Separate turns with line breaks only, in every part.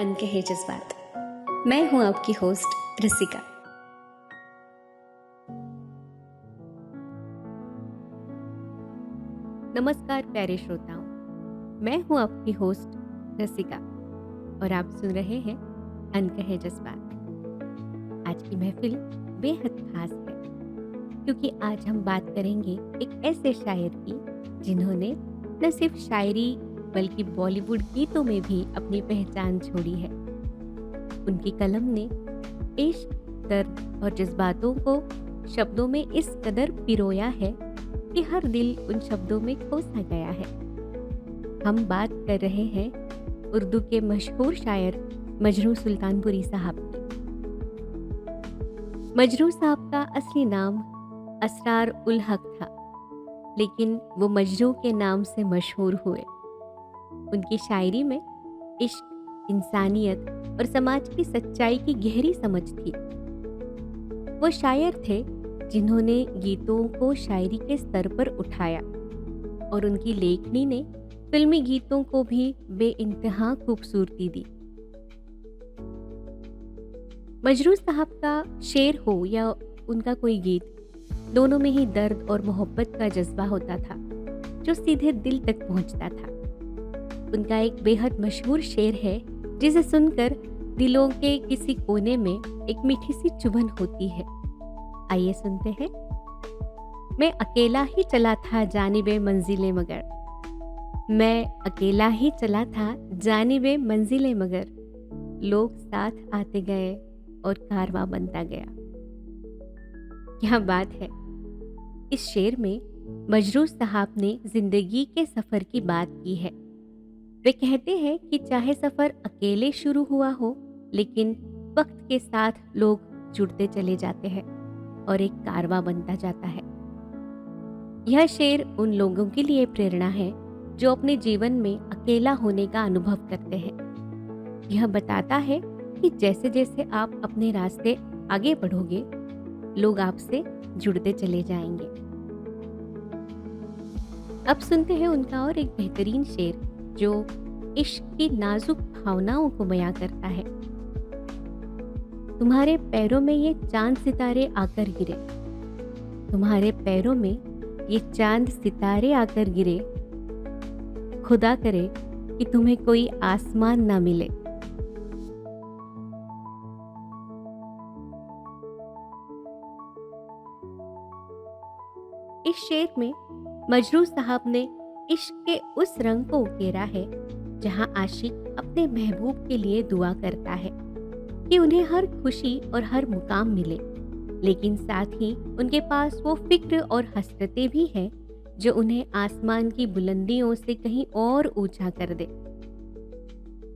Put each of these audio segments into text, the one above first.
अनकहे जज्बात। मैं हूं आपकी होस्ट रसिका।
नमस्कार प्यारे श्रोताओं, मैं हूं आपकी होस्ट रसिका और आप सुन रहे हैं अनकहे जज्बात। आज की महफिल बेहद खास है क्योंकि आज हम बात करेंगे एक ऐसे शायर की जिन्होंने न सिर्फ शायरी बल्कि बॉलीवुड गीतों में भी अपनी पहचान छोड़ी है। उनकी कलम ने इश्क, दर्द और जज्बातों को शब्दों में इस कदर पिरोया है कि हर दिल उन शब्दों में खो सा गया है। हम बात कर रहे हैं उर्दू के मशहूर शायर मजरू सुल्तानपुरी साहब की। मजरू साहब का असली नाम असरार उल हक था, लेकिन वो मजरू के नाम से मशहूर हुए। उनकी शायरी में इश्क, इंसानियत और समाज की सच्चाई की गहरी समझ थी। वो शायर थे जिन्होंने गीतों को शायरी के स्तर पर उठाया और उनकी लेखनी ने फिल्मी गीतों को भी बेइंतहा खूबसूरती दी। मजरू साहब का शेर हो या उनका कोई गीत, दोनों में ही दर्द और मोहब्बत का जज्बा होता था जो सीधे दिल तक पहुंचता था। उनका एक बेहद मशहूर शेर है जिसे सुनकर दिलों के किसी कोने में एक मीठी सी चुभन होती है। आइए सुनते हैं। मैं अकेला ही चला था जानिबे मंजिले मगर, मैं अकेला ही चला था जानिबे मंजिले मगर, लोग साथ आते गए और कारवां बनता गया। क्या बात है। इस शेर में मजरू साहब ने जिंदगी के सफर की बात की है। वे कहते हैं कि चाहे सफर अकेले शुरू हुआ हो, लेकिन वक्त के साथ लोग जुड़ते चले जाते हैं और एक कारवां बनता जाता है। यह शेर उन लोगों के लिए प्रेरणा है जो अपने जीवन में अकेला होने का अनुभव करते हैं। यह बताता है कि जैसे जैसे आप अपने रास्ते आगे बढ़ोगे, लोग आपसे जुड़ते चले जाएंगे। अब सुनते हैं उनका और एक बेहतरीन शेर जो इश्क की नाजुक भावनाओं को बयां करता है। तुम्हारे पैरों में ये चांद सितारे आकर गिरे, तुम्हारे पैरों में ये चांद सितारे आकर गिरे, खुदा करे कि तुम्हें कोई आसमान ना मिले। इस शेर में मजरू साहब ने इश्क के उस रंग को उकेरा है जहां आशिक अपने महबूब के लिए दुआ करता है कि उन्हें हर खुशी और हर मुकाम मिले, लेकिन साथ ही उनके पास वो फिक्र और हसरतें भी हैं जो उन्हें आसमान की बुलंदियों से कहीं और ऊंचा कर दे।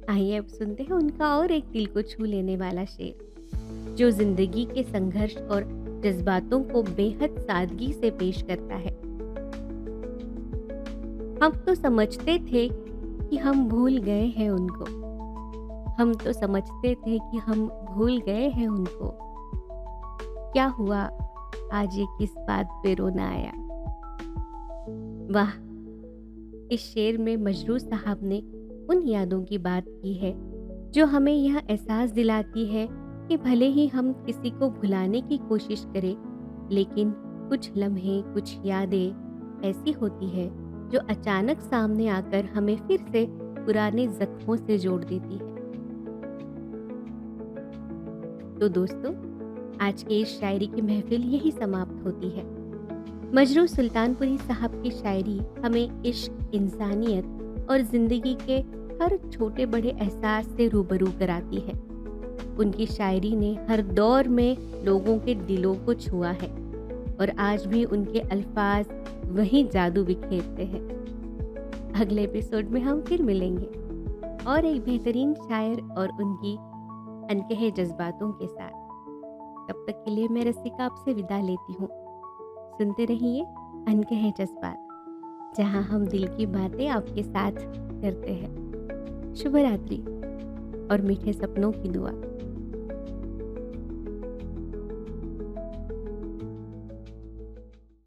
आइए अब सुनते हैं उनका और एक दिल को छू लेने वाला शेर जो जिंदगी के संघर्ष और जज्बातों को बेहद सादगी से पेश करता है। हम तो समझते थे कि हम भूल गए हैं उनको, हम तो समझते थे कि हम भूल गए हैं उनको, क्या हुआ आज ये किस बात पे रोना आया। वाह। इस शेर में मजरू साहब ने उन यादों की बात की है जो हमें यह एहसास दिलाती है कि भले ही हम किसी को भुलाने की कोशिश करें, लेकिन कुछ लम्हे, कुछ यादें ऐसी होती है जो अचानक सामने आकर हमें फिर से पुराने जख्मों से जोड़ देती है। तो दोस्तों, आज के इस शायरी की महफिल यही समाप्त होती है। मजरू सुल्तानपुरी साहब की शायरी हमें इश्क, इंसानियत और जिंदगी के हर छोटे बड़े एहसास से रूबरू कराती है। उनकी शायरी ने हर दौर में लोगों के दिलों को छुआ है और आज भी उनके अल्फाज वही जादू बिखेरते हैं। अगले एपिसोड में हम फिर मिलेंगे और एक बेहतरीन शायर और उनकी अनकहे जज्बातों के साथ। तब तक के लिए मैं रसिका आपसे विदा लेती हूँ। सुनते रहिए अनकहे जज्बात, जहाँ हम दिल की बातें आपके साथ करते हैं। शुभ रात्रि और मीठे सपनों की दुआ।